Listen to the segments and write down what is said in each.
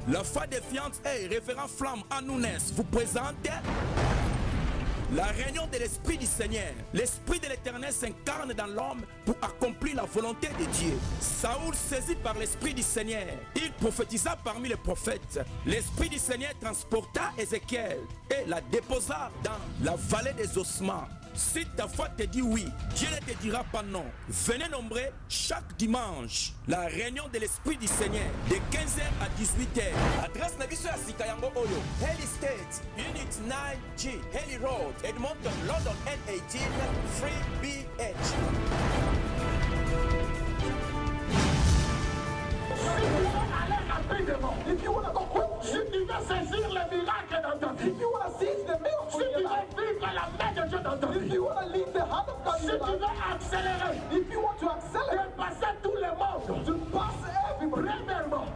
La foi défiante et révérend Flamme Anounès vous présente la réunion de l'Esprit du Seigneur. L'Esprit de l'Éternel s'incarne dans l'homme pour accomplir la volonté de Dieu. Saoul, saisi par l'Esprit du Seigneur, il prophétisa parmi les prophètes. L'Esprit du Seigneur transporta Ézéchiel et la déposa dans la vallée des ossements. Si ta foi te dit oui, Dieu ne te dira pas non. Venez nombreux chaque dimanche la réunion de l'Esprit du Seigneur de 15h à 18h. Adresse Nabiso à Sikayango Oyo, Haley State, Unit 9G, Haley Road, Edmonton, London N18, 3BH. If you want to go quick, si tu veux saisir le miracle dans ta vie, if you want to seize the miracle, si tu veux vivre la main de Dieu dans ta vie, if you want to leave the hand of God, si tu veux accélérer, if you want to accelerate, dépasser tous les mondes, to pass everybody. Premièrement,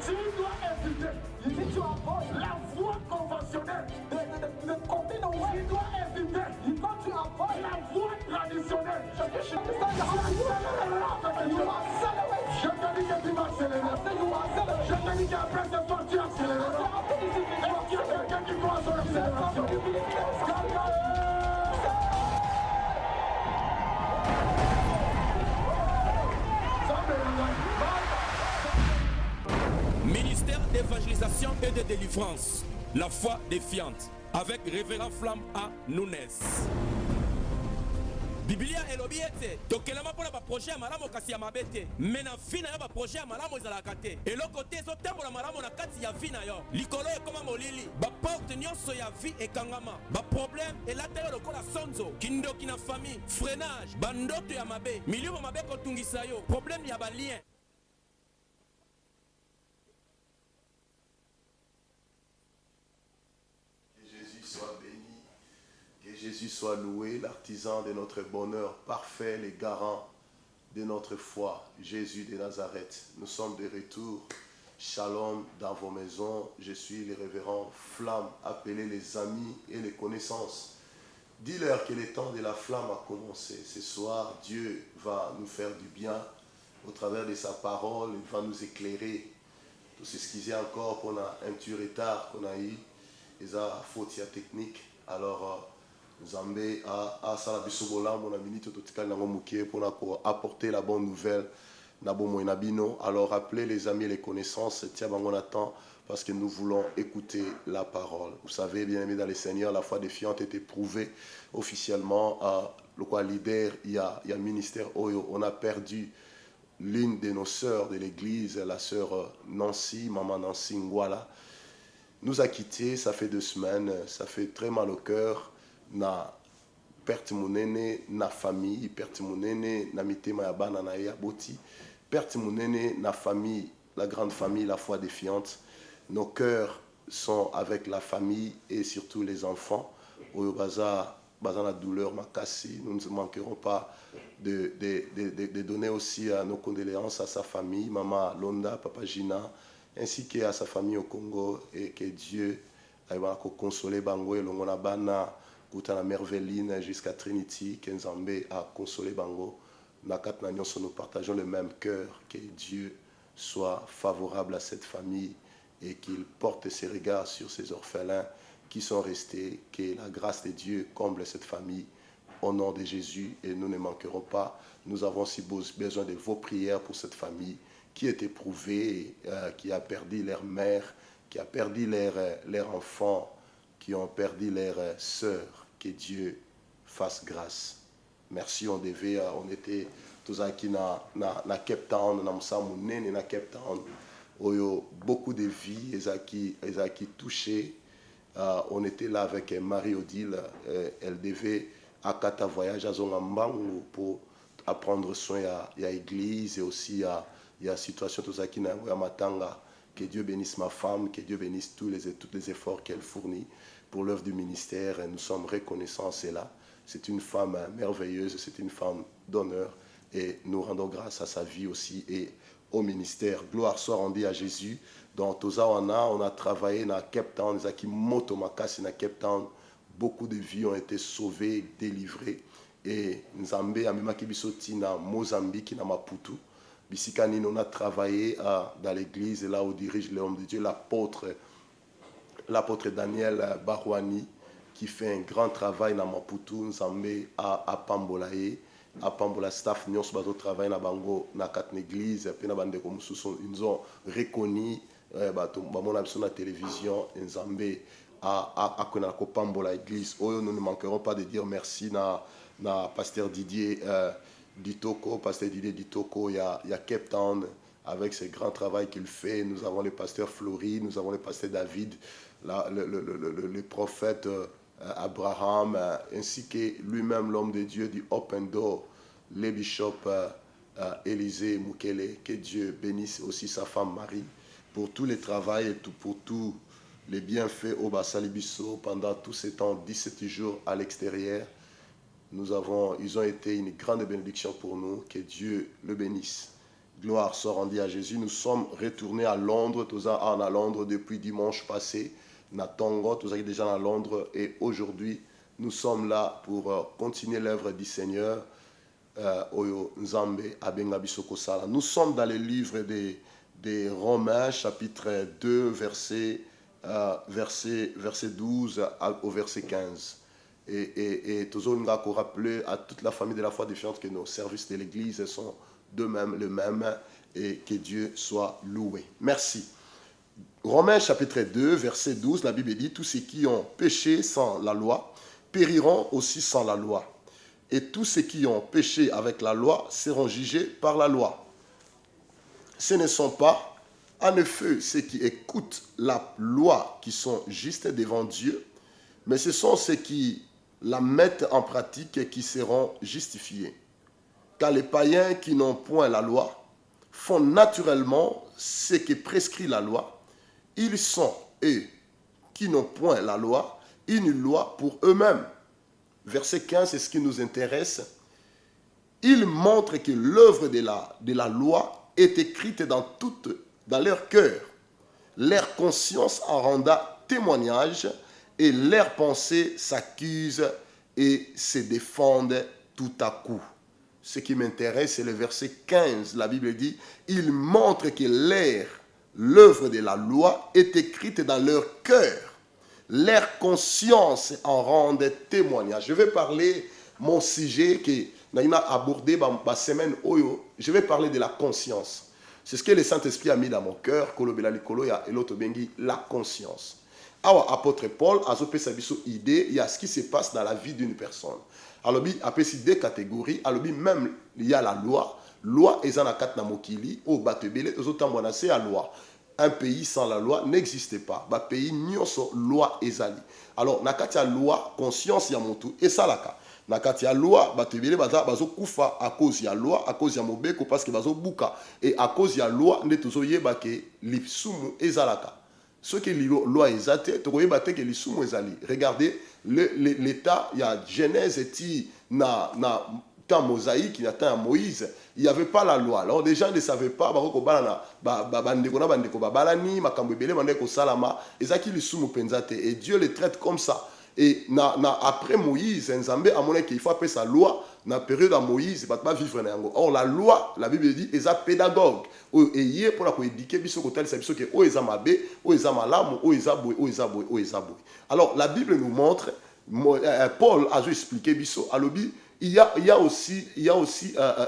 tu dois éviter, you need to avoid la voie conventionnelle, the conventional way. Tu dois éviter, you got to avoid la voie traditionnelle. You should understand how you accelerate. Je te dis que tu vas accélérer. Je te dis qu'après ce soir tu accéléreras. Est-ce qu'il y a quelqu'un qui croit sur l'accélération? Ministère d'évangélisation et de délivrance, la foi défiante, avec Révérend Flamme à Nounès. Biblia elobi ete tokelama mpona baprojet ya malamu kasi ya mabe te me na vi na yo baprojet ya malamu ezalaka te eloko te ezotambola malamu na kati ya vi na yo likolo ekoma molili baporte nyonso ya vi ekangama baproblème elata yo lokola sonzo kindoki na famille freinage bandoto ya mabe milimo mabe kotungisa yo problème ya balien. Jésus soit loué, l'artisan de notre bonheur parfait, les garants de notre foi, Jésus de Nazareth. Nous sommes de retour, shalom dans vos maisons. Je suis le révérend Flamme, appelez les amis et les connaissances. Dis-leur que le temps de la flamme a commencé. Ce soir, Dieu va nous faire du bien au travers de sa parole, il va nous éclairer. Tout ce qui est encore qu'on a un petit retard qu'on a eu, les fautes techniques. Alors, nous avons apporter la bonne nouvelle. Alors appelez les amis et les connaissances, parce que nous voulons écouter la parole. Vous savez, bien aimé dans les Seigneurs, la foi défiante est éprouvée officiellement. Le quoi leader, il y a ministère Oyo. On a perdu l'une de nos sœurs de l'église, la sœur Nancy, maman Nancy Ngwala. Nous a quittés, ça fait 2 semaines, ça fait très mal au cœur. Na perte monene na famille, perte monene na mitema ya bana na ya boti, perte monene na famille, la grande famille, la foi défiante. Nos cœurs sont avec la famille et surtout les enfants. Oyo baza la douleur makasi, nous ne manquerons pas de donner aussi nos condoléances à sa famille, maman Londa, papa Gina, ainsi qu'à sa famille au Congo, et que Dieu va consoler bango et longona bana la Merveline jusqu'à Trinity, Kenzambe a consolé Bango. Nous partageons le même cœur. Que Dieu soit favorable à cette famille et qu'il porte ses regards sur ces orphelins qui sont restés. Que la grâce de Dieu comble cette famille au nom de Jésus et nous ne manquerons pas. Nous avons aussi besoin de vos prières pour cette famille qui est éprouvée, qui a perdu leur mère, qui a perdu leurs enfants, qui ont perdu leurs sœurs. Que Dieu fasse grâce. Merci, on était tous qui na Cape Town, na Cape Town. Beaucoup de vies, qui touchées. On était là avec Marie-Odile. Elle devait à Kata voyage à Zongambangu pour apprendre soin à l'église et aussi à la situation tous qui na Matanga. Que Dieu bénisse ma femme, que Dieu bénisse tous les efforts qu'elle fournit pour l'œuvre du ministère. Et nous sommes reconnaissants à cela. C'est une femme merveilleuse, c'est une femme d'honneur. Et nous rendons grâce à sa vie aussi et au ministère. Gloire soit rendue à Jésus. Dans Tozawana, on a travaillé dans Cape Town, dans Cape Town. Beaucoup de vies ont été sauvées, délivrées. Et Nzambe a même Mozambique, na Maputo. Bisikani, on a travaillé dans l'église, là où dirige l'homme de Dieu, l'apôtre Daniel Barouani, qui fait un grand travail dans Maputo, Nzambe à Pambolaye. À Pambola staff, nous avons travaillé dans Bango, dans quatre églises, ils ont reconnu, sur la télévision, Nzambe à Pambola église. Nous ne manquerons pas de dire merci à pasteur Didier Ditoko, il y a Cape Town, avec ce grand travail qu'il fait. Nous avons le pasteur Flory, nous avons le pasteur David, le prophète Abraham, ainsi que lui-même, l'homme de Dieu du Open Door, le bishop Élisée Mukele. Que Dieu bénisse aussi sa femme Marie pour tout le travail et pour tous les bienfaits au Bassalibiso pendant tous ces temps, 17 jours à l'extérieur. Ils ont été une grande bénédiction pour nous. Que Dieu le bénisse. Gloire soit rendue à Jésus. Nous sommes retournés à Londres. Tous à Londres depuis dimanche passé. Natongo, tous déjà à Londres. Et aujourd'hui, nous sommes là pour continuer l'œuvre du Seigneur. Nous sommes dans le livre des Romains, chapitre 2, verset 12 au verset 15. Et toujours nous avons rappelé à toute la famille de la foi défiante que nos services de l'Église sont de même le même et que Dieu soit loué. Merci. Romains chapitre 2, verset 12, la Bible dit « Tous ceux qui ont péché sans la loi périront aussi sans la loi. Et tous ceux qui ont péché avec la loi seront jugés par la loi. Ce ne sont pas, en effet, ceux qui écoutent la loi qui sont justes devant Dieu, mais ce sont ceux qui la mettent en pratique et qui seront justifiés. Car les païens qui n'ont point la loi font naturellement ce que prescrit la loi. Ils sont, eux, qui n'ont point la loi, une loi pour eux-mêmes. » Verset 15, c'est ce qui nous intéresse. Il montre que l'œuvre de la loi est écrite dans leur cœur. Leur conscience en renda témoignage et leurs pensées s'accusent et se défendent tout à coup. Ce qui m'intéresse, c'est le verset 15. La Bible dit, il montre que l'œuvre de la loi est écrite dans leur cœur. Leur conscience en rend témoignage. Je vais parler mon sujet que nous avons abordé dans la semaine. Je vais parler de la conscience. C'est ce que le Saint-Esprit a mis dans mon cœur. Et l'autre bengi, la conscience. Alors, apôtre Paul a une idée, il y a ce qui se passe dans la vie d'une personne. Alors, il y a deux catégories. Alors, même il y a la loi. Loi est en akat na mokili. Au batebele, aux autres c'est la loi. Un pays sans la loi n'existe pas. Un pays nyoso loi ezali. Alors, nakati ya loi, conscience ya motu et salaka. Nakati ya loi, batebele bazo kufa à cause ya loi, à cause ya mobeko parce que bazo buka et à cause ya loi ne tozo yeba ke lipsumu ezalaka. Ce que la loi ezate, to yeba te ke lipsumu ezali. Regardez l'état ya Genèse eti na temps mosaïque, il y a temps Moïse, il n'y avait pas la loi. Alors les gens ne savaient pas, et Dieu les traite comme ça. Et après Moïse, il faut appeler sa loi, dans la période de Moïse, il ne va pas vivre. Or la loi, la Bible dit, est un pédagogue. Et pour la éduquer, alors la Bible nous montre, Paul a expliqué, il y a aussi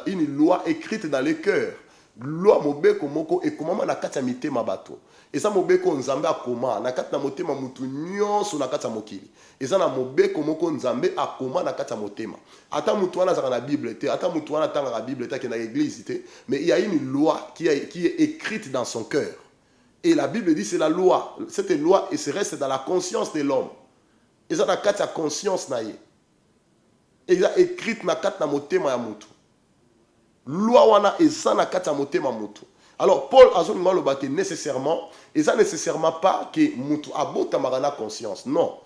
une loi écrite dans les cœurs. Loi mobeko moko et comment na kati mité mabato. Et ça mobeko nzambe akoma na kati na motema mutu nyonso na kati mokili. Et ça na mobeko moko nzambe akoma na kati motema. Ata mutu wana zaka na Bible te, ata mutu wana tanga la Bible te ke na église te, mais il y a une loi qui est écrite dans son cœur. Et la Bible dit c'est la loi. Cette loi et se reste dans la conscience de l'homme. Et ça na kati conscience na ye. Et ça écrite na kati na motema ya mutu. Loi wana eza na kati motema mutu. Alors Paul azonga loba que nécessairement, eza nécessairement pas que mutu abota marana conscience. Non.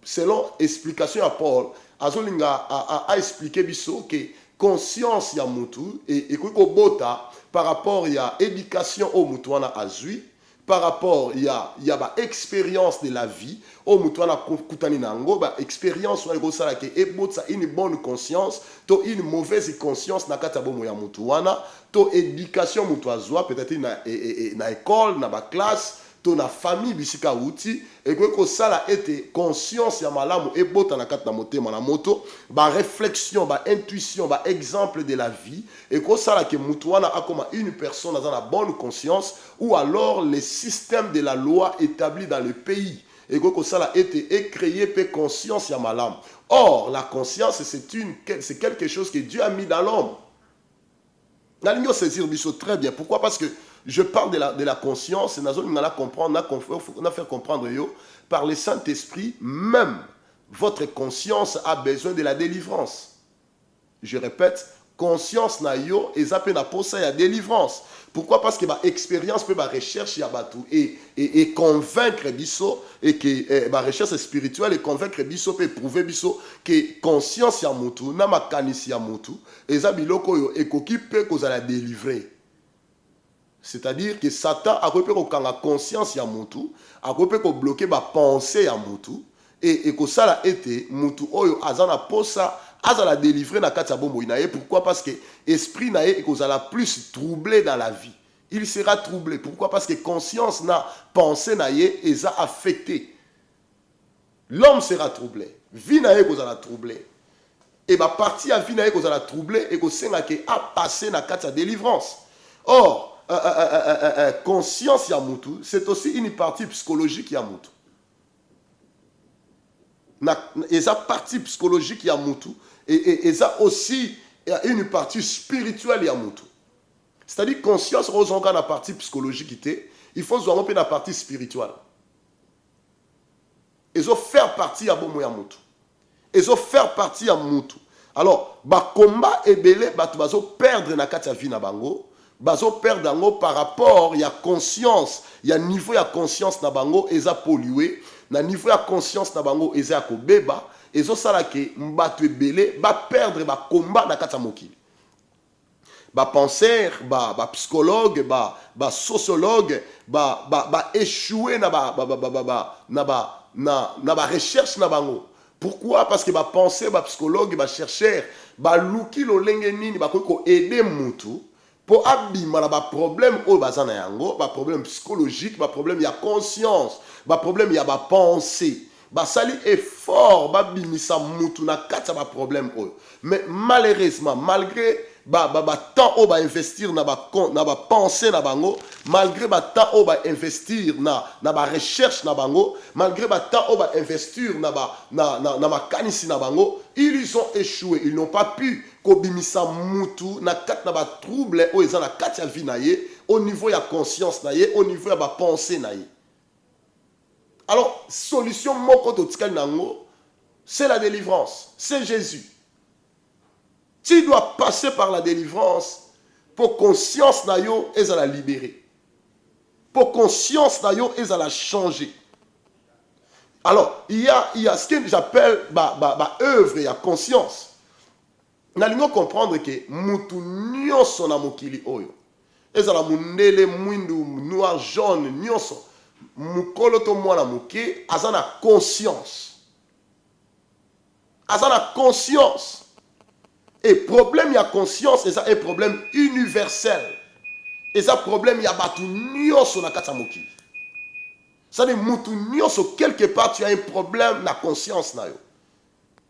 Selon explication à Paul, azolinga a expliqué biso que conscience ya mutu et ko bota par rapport ya éducation au mutu wana azui, par rapport il y a ba expérience de la vie au mutu na kutani nango ba expérience wa ko sala ke ebotsa une bonne conscience to une mauvaise conscience na kata bomo ya mutu wana to éducation mutu azwa peut-être na école na ba classe to na famille bisika uti et que ça a été conscience ya malamu et bota na kata motema na moto ba réflexion ba intuition ba exemple de la vie et que ça la que mutuana a comme une personne dans la bonne conscience ou alors les systèmes de la loi établis dans le pays et que ça a été créé par conscience ya malamu. Or la conscience c'est quelque chose que Dieu a mis dans l'homme. Na lingo saisir biso très bien. Pourquoi? Parce que je parle de la conscience, et on a comprendre, on a fait comprendre par le Saint-Esprit, même votre conscience a besoin de la délivrance. Je répète, conscience na yo et ça peut na posa ya délivrance. Pourquoi? Parce que ba expérience peut ba recherche ya batu et convaincre biso et que ba recherche spirituelle et convaincre biso peut prouver biso que conscience ya mutu na makanisi ya mutu et ça biloko yo ekoki peut ko za la délivrer. C'est-à-dire que Satan a repéré qu'on a conscience ya mutu, a repéré qu'on bloqué ba pensée ya mutu et que ça a été mutu oyo azana posa azala délivrer na kati ya bombo inaye. Pourquoi? Parce que esprit naye et qu'on a plus troublé dans la vie. Il sera troublé. Pourquoi? Parce que conscience na pensée naye et ça affecté. L'homme sera troublé. Vie naye qu'on a troublé. Et ba partie à vie naye qu'on a troublé et qu'on sait a passé na kati ya délivrance. Or conscience ya mutu, c'est aussi une partie psychologique ya mutu. Et ça partie psychologique ya mutu et ça aussi une partie spirituelle ya mutu. C'est-à-dire conscience rejoint la partie psychologique, il faut jouer un peu la partie spirituelle. Et ça faire partie ya bomo ya mutu. Et ça faire partie ya mutu. Alors, ba combat et belé ba tu vas perdre na kati ya vie na bango. Bazo perdre par rapport il y a conscience il y a niveau ya conscience na bango eza pollué na niveau ya conscience na bango eza ko beba ezo sala ke mbatu ebele ba perdre ba combat na kata mokili ba penseur ba psychologue ba sociologue ba échouer na ba recherche na bango. Pourquoi? Parce que ba penseur ba psychologue ba chercheur ba luki lo lenge nini ba ko aider mutu pour abima ba problème au bazana yango ba problème psychologique ba problème ya conscience ba problème ya ba pensée ba sali effort ba bimisa mutu na kata ba problème au. Mais malheureusement malgré ba temps au ba investir na ba pensée na bango, malgré ba temps au ba investir na ba recherche na bango, malgré ba temps au ba investir na ma kanisi na bango, ils ont échoué, ils n'ont pas pu kobimisa mutu na kat na ba trouble o eza na kat ya vie na ye au niveau ya conscience na ye, au niveau ya ba pensée na ye. Alors solution moko to tikali nango, c'est la délivrance, c'est Jésus. Tu dois passer par la délivrance pour conscience na yo et à la libérer. Pour conscience na yo et à la changer. Alors, il y a ce que j'appelle œuvre, il y a conscience. Nous allons comprendre que mutu nyonso na mokili oyo. Ezala mundele mwindu noir jaune nyonso. Mukolo to mwana muke azana conscience. Azana conscience. Et problème, il y a conscience, et ça est un problème universel. Et ça, problème, il y a batu nyonso na kata mokili. Ça dit, mutu nyonso, quelque part, tu as un problème na conscience na yo.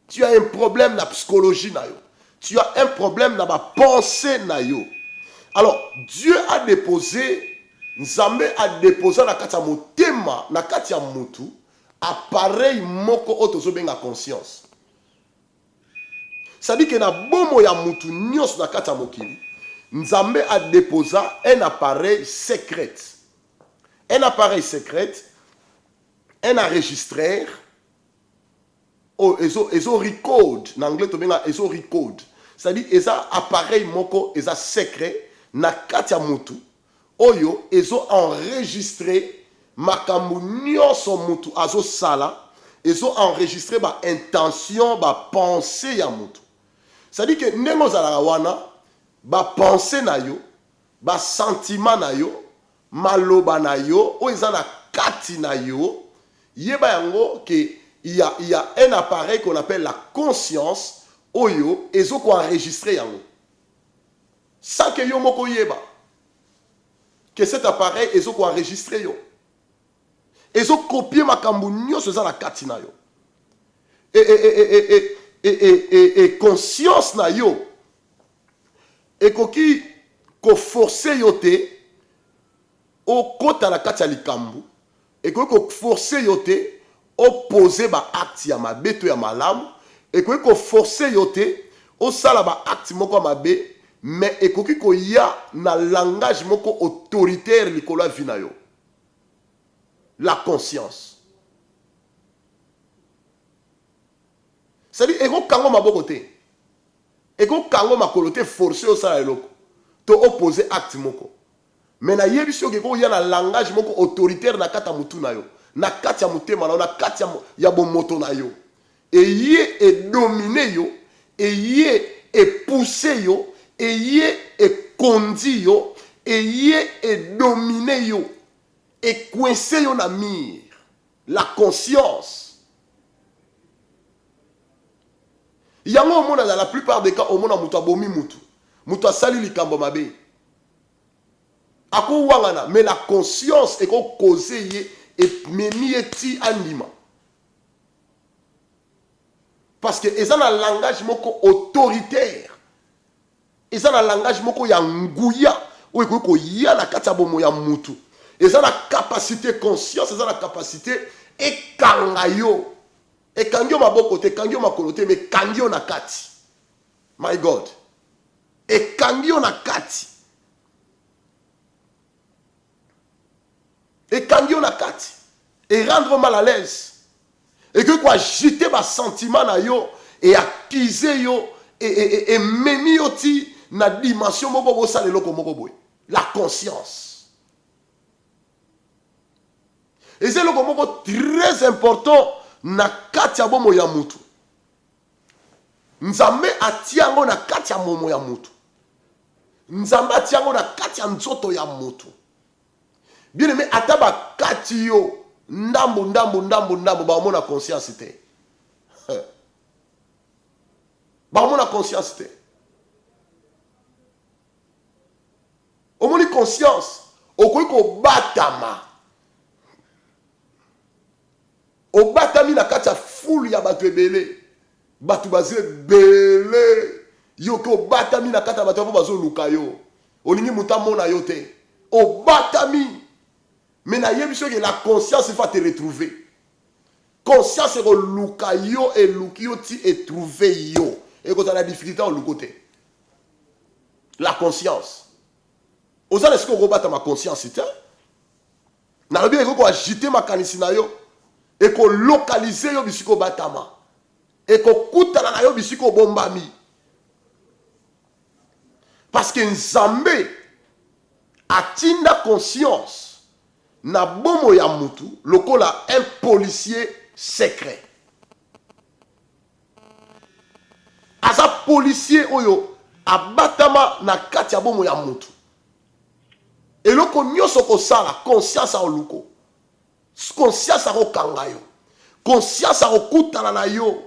Tu as un problème na psychologie na yo. Tu as un problème na ba pensée na yo. Alors, Dieu a déposé, Nzambe a déposé na kata motema, na kata mutu, appareil moko otozo benga conscience. Ça dit que na bomo ya mutu nyos na kata mokili, Nzambe a déposé un appareil secret. Un appareil secret, un enregistreur, ezo record, en anglais to benga ezo record. Ça dit eza appareil moko eza secret na kata mutu, oyo ezo enregistré makambu nyonso mutu azo sala, ezo enregistré ba intention, ba pensée ya mutu. C'est-à-dire que ndenge ozalaka wana ba pensée na yo, ba sentiment na yo, maloba na yo o eza na kati na yo yeba yango que il y a un appareil qu'on appelle la conscience oyo ezoko enregistrer yango sans que yo moko yeba que cet appareil ezoko enregistrer yo ezoko copier makambo nyonso eza na kati na yo et conscience na yo ekoki ko forcer yo te o kota na kati ya likambo ekoki ko forcer yo te o poser ba acte ya mabe to ya malamu ekoki ko forcer yo te o sala ba acte moko ya mabe mais ekoki ko ya na langage moko autoritaire likolo ya vi na yo la conscience c'est-à-dire eko kango maboko te eko kango makolo te forcer o sala eloko to opposer acte moko mais na yebi soki ko ya na langage moko autoritaire na kata mutu na yo na kati ya mutema na kati ya bomoto na yo eye e dominer yo eye e pousser yo eye e conduire yo eye e dominer yo e coincer yo na mire la conscience yango omona dans la plupart des cas omona mutu abomi mutu asali likambo mabe ako wangana mais la conscience eko causer ye et memi eti andima parce que eza na langage moko autoritaire eza na langage moko ya nguya oyo ekoki koya na kati ya bomo ya mutu eza na capacité conscience eza na capacité ekanga yo ekangi yo maboko te ekangi yo makolo te mais ekangi yo na kati my god ekangi yo na kati ekangi yo na kati et rendre mal à l'aise et que quoi jeter ba sentiment na yo et accuser yo et memi yo ti na dimension moko bo sala eloko moko boy la conscience et c'est eloko moko très important na kati ya bomo ya mutu nzambe atiango na kati ya momo ya mutu nzambe atiango na kati ya nzoto ya mutu bien aimé ataba kati yo ndambo ba mona conscience te ba mona conscience te omoni conscience okoki kobatama obatami na kati ya foule ya bato ebele bato bazo ebele yo ko obatami na kati ya bato po bazoluka yo olingi mutu amona yo te obatami mais na yebi soki la conscience va te retrouver conscience eko luka yo et luki yo ti et trouver yo eko za la difficulté au lukote la conscience oza est-ce qu'on rebata ma conscience te na lobi eko ko agiter makanisi na yo eko localiser yo bisiko batama eko kutana na yo bisiko bombami parce que nzambe atinda conscience na bomo ya mutu lokola un policier secret aza policier oyo abatama na kati ya bomo ya mutu eloko nyonso kosala conscience aoluko conscience akokanga yo conscience akokutana na yo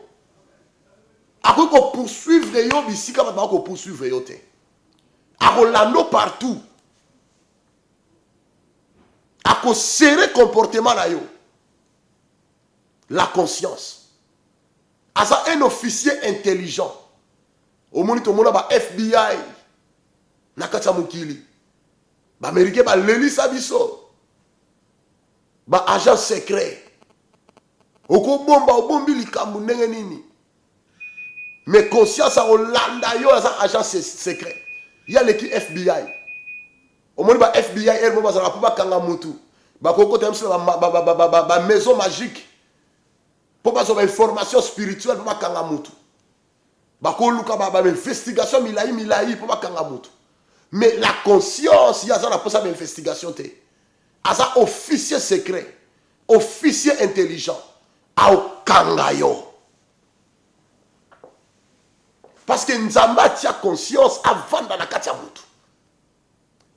akoki kopoursuivre yo bisika bato bakopoursuivre yo te akolando partout akosere comportement na yo la conscience aza un officier intelligent omoni tomona ba FBI na kati ya mokili baaméricain balelisa biso ba agent secret okobomba obombi likambo ndenge nini mais conscience akolanda yo aza agent secret ya leki FBI omoni ba FBI elmo bazala po bakanga mutu bakokota mso ba maison magique po bazo ba information spirituelle po bakanga mutu bakoluka ba investigation milai po bakanga mutu mais la conscience ya za na posa ba investigation te aza officier secret officier intelligent aokanga yo parce que nzamba tia conscience avanda na kati ya mutu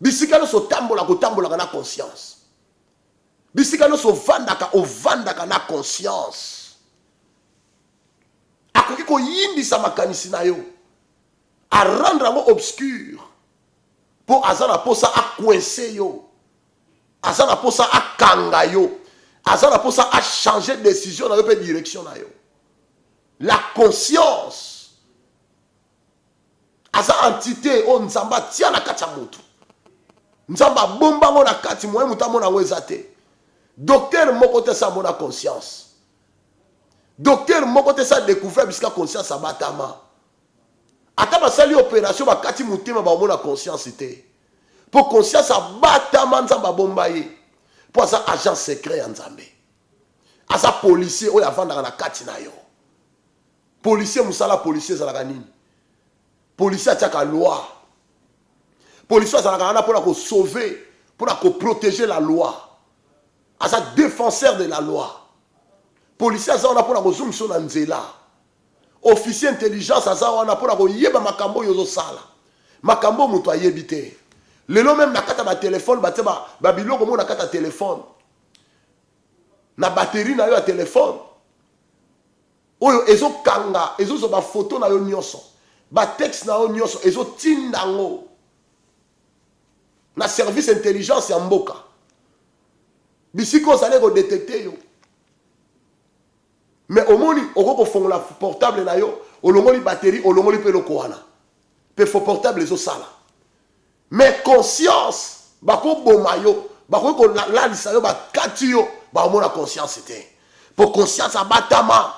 bisika no so tambola na conscience. Bisika no so ovandaka na conscience. Akoki ko yindisa makanisi na yo. A rendre mo obscur. Po azana posa a coincer yo. Azana posa a kanga yo. Azana posa a changer de décision na yo pe direction na yo. La conscience. Aza entité o nzamba tia na kati ya moto. Nzamba bomba ngo na kati moye mutamo na ngwezate. Docteur moko te sa mona conscience. Docteur moko te sa découvert bisika conscience abatama. Ata basali opération bakati mutema ba mona conscience te. Pour conscience abatama nzamba bomba ye. Pour asa agent secret ya nzambe. Asa policier oyo avandaka na kati na yo. Policier musala policier zalaka nini? Policier atiaka loi. Policier azalaka wana pour sauver, pour protéger la loi. Asa défenseur de la loi. Policier azalaka wana pour zumso na nzela. Officier intelligence azalaka wana pour yeba makambo yozo sala. Makambo muto ayebi te. Lelo même na kata ba téléphone ba biloko mo na kata téléphone. Na batterie na yo ya téléphone. Oyo ezo kanga, ezo zo ba photo na yo nyonso. Ba texte na yo nyonso ezo tindango. Na service intelligence ya mboka. Bisiko zale ko détecter yo. Mais au moni oko fongola portable na yo, olongoli batterie, olongoli pe loko wana. Pe fo portable ezo sala. Mais conscience, bako boma yo, bako ko la lisa yo ba kati yo, ba mona conscience te. Pour conscience abatama.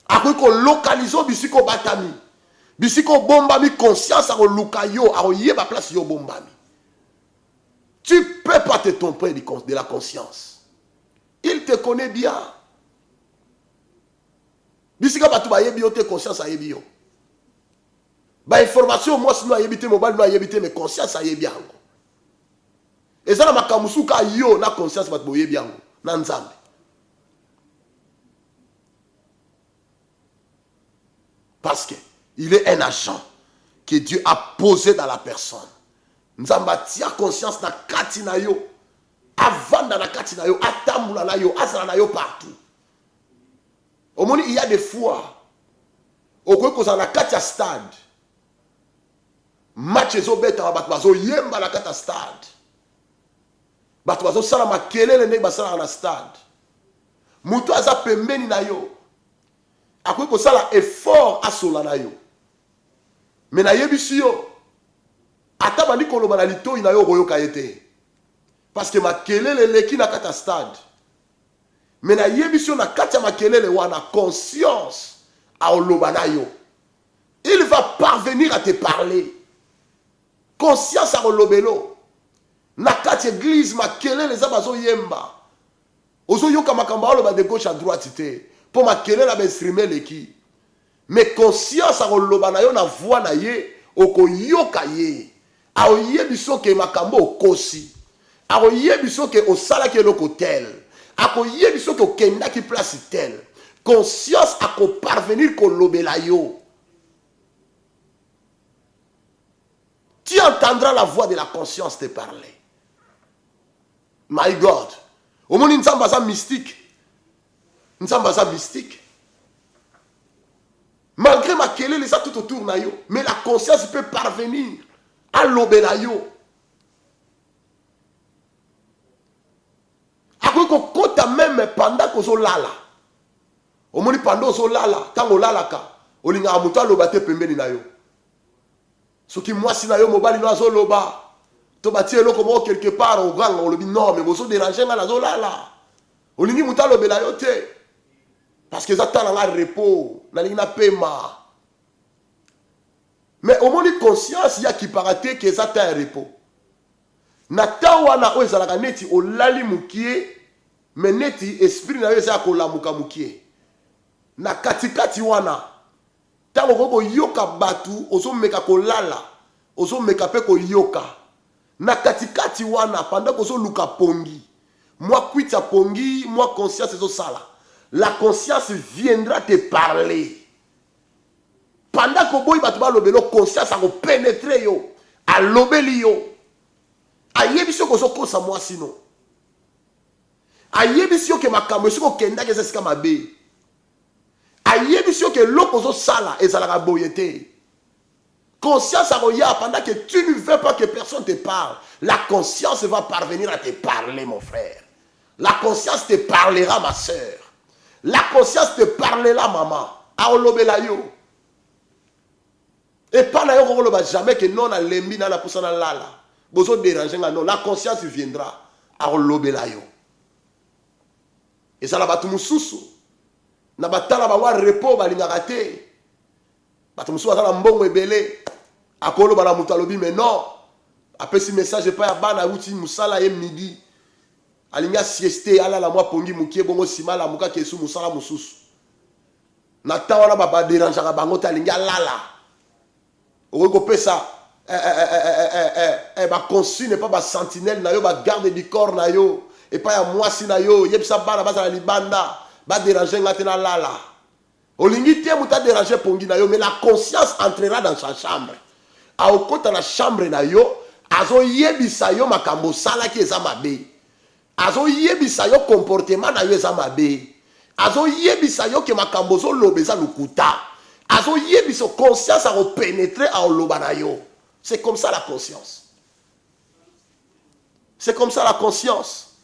Ako ko localiser bisiko batami. Bisiko bombami conscience a luka yo, a yeba place yo bombami. Tu ne peux pas te tromper de la conscience. Il te connaît bien. Bisika batu ba yebi yo te conscience a yebi yo. Ba information moi sino a yebi te mobile no a yebi te mais conscience a yebi yango. Ezala makamusu ka yo na conscience batu bo yebi yango na nzambe. Parce que il est un agent que Dieu a posé dans la personne. Nzamba tia conscience na kati na yo. Avanda na kati na yo, atambula na yo, azala na yo partout. Au moins il y a des fois au quoi na kati ya stade. Match ezo beta ba bazo yemba na kati ya stade. Bato bazo sala makelele ne basala na stade. Mutu aza pembeni na yo. Akoki kosala effort asola na yo. Mais na yebisi yo ata bandi koloba na litoi na yo koyoka yete. Parce que makelele leki na kata stade. Mais na yebisi yo na kata makelele wana conscience a oloba na yo. Il va parvenir à te parler. Conscience a olobelo. Na kata église makelele za bazo yemba. Ozo yoka makamba oloba de gauche à droite te. Pour makelele la streamer leki. Mais conscience a oloba na yo na voix na ye oko yoka ye. A oyebiso ke makambo okosi. A oyebiso ke osala ke loko tel. A oyebiso ke okenda ki place tel. Conscience a ko parvenir ko lobela yo. Tu entendras la voix de la conscience te parler. My God. Au monde nzamba za mystique. Nzamba za mystique. Malgré ma kelele ça tout autour na yo, mais la conscience peut parvenir à lobela yo. Ako ko kota même pendant ko zo lala. O moni pendant zo lala, tango lala ka, olinga mutu aloba te pembeni na yo. Soki mwasi na yo mobali no azo loba. To bati eloko mo quelque part au gang on lobi non mais bozo déranger nga na zo lala. Olingi mutu alobela yo te. Parce que ça t'a dans le repos, dans le paiement. Mais au moins de conscience, il y a qui paraît que ça t'a un repos. Nata wana o ezalaka neti o lali mukie, mais neti esprit na yo ezalaka ko lamuka mukie. Na katikati wana, tango koko yoka batu, ozo meka ko lala, ozo meka pe ko yoka. Na katikati wana, pendant ko zo luka pongi, moi kuita pongi, moi conscience ezo sala. La conscience viendra te parler. Pendant que boy batba lobelo conscience a pénétrer yo, a lobeli yo. Ayebiso ko kosa moi sinon. Ayebiso ke makambo siko kenda ke sika mabe. Ayebiso ke lokozo sala ezalaka boyete. Conscience a pendant que tu ne veux pas que personne te parle. La conscience va parvenir à te parler, mon frère. La conscience te parlera, ma soeur. La conscience te parlera, maman. Aolobela yo. Et pas na yo ko jamais que non na lembi na la poussa na lala. Bozo déranger non, la conscience viendra. Aolobela yo. Et ça la batu mususu. Na batala ba wa repos ba lingaka te. Batu mususu batala mbongo ebele. Akolo bala mutalobi mais non. Après ce message pas ya bana uti musala ye midi. Alinga sieste ala la moi pongi mukie bongo sima la muka kesu musala mususu. Na tawana ba déranger ka bango talinga lala. Oko pesa ba consul n'est pas ba sentinelle na yo ba garde du corps na yo et pas ya mwasi na yo yebisa bana ba za libanda ba déranger ngate na lala. Olingi te muta déranger pongi na yo mais la conscience entrera dans sa chambre. A okota na chambre na yo azo yebisa yo makambo sala ki eza mabe. Azo yebisa yo comportement na yo eza mabe. Azo yebisa yo ke makambo zo lobeza lukuta. Azo yebisa conscience a pénétrer a loba na yo. C'est comme ça la conscience. C'est comme ça la conscience.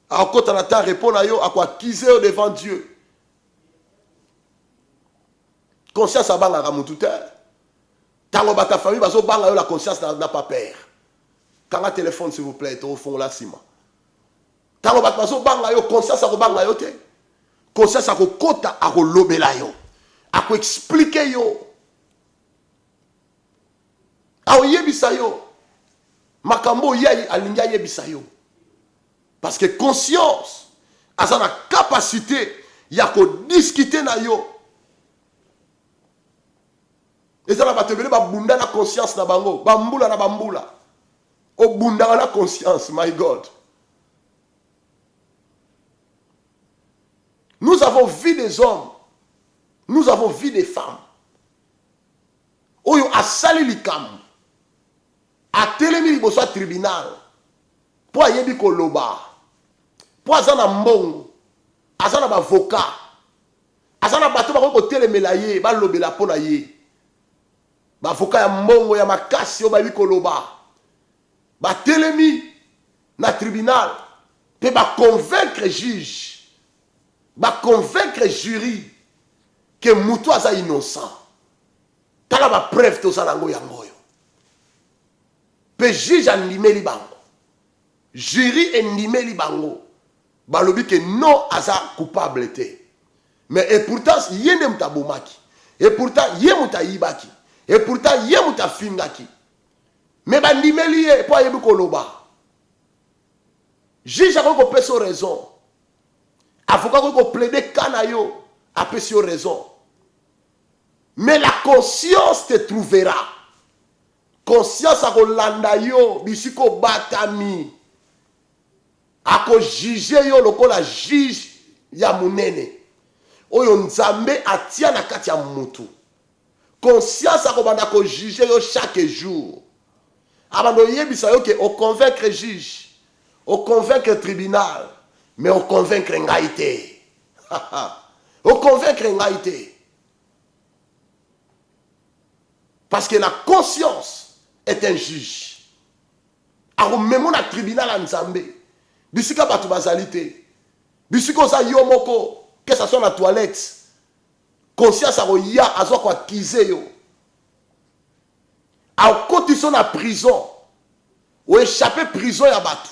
A okota na ta répond na yo à quoi accuser devant Dieu. Conscience a banga ka mututer. Tango bata famille bazo banga yo la conscience n'a pas peur. Quand un téléphone s'il vous plaît au fond là sima. Tango bata bazo banga yo conscience a ko banga yo te. Conscience a ko kota a ko lobela yo. A ko expliquer yo. A yebisa yo. Makambo yayi alinga yebisa yo. Parce que conscience a sa capacité ya ko discuter na yo. Et ça va te venir bunda la conscience na bango, bambula na bambula. O bunda la conscience, my God. Nous avons vu des hommes, nous avons vu des femmes. Oyo asali likam. A telemi liboso tribunal. Po ayebi ko loba. Po azana mbongo. Azana ba avocat. Azana bato ba ko telemela ye, ba lobela pona ye. Ba avocat ya mbongo ya makasi yo ba yebi ko loba. Ba telemi na tribunal. Pe ba convaincre juge. Ba convaincre jury que mutu aza innocent. Tala ba preuve to salango yango yo. Pe juge andimeli bango. Jury endimeli bango. Balobi que non aza coupable te. Mais et pourtant yende mutabomaki. Et pourtant ye mutayibaki. Et pourtant ye mutafingaki. Mais bandimeli ye po yebi ko loba. Juge a ko peso raison. Avocat ko plaider kanayo a peso raison. Mais la conscience te trouvera. Conscience a ko landa yo bisiko batami. A ko juger yo lokola juge ya munene. Oyo nzambe atia na kati ya mutu. Conscience a ko banda ko juger yo chaque jour. Abando yebisa yo ke o convaincre juge, o convaincre tribunal, mais o convaincre ngaite. O convaincre ngaite. Parce que la conscience est un juge. Alors même on a tribunal en Nzambe. Bisika batu bazalité. Bisiko sa yo moko, que ça soit la toilette. Conscience a ya azo ko accuser yo. A côté son na prison. Ou échapper prison ya batu.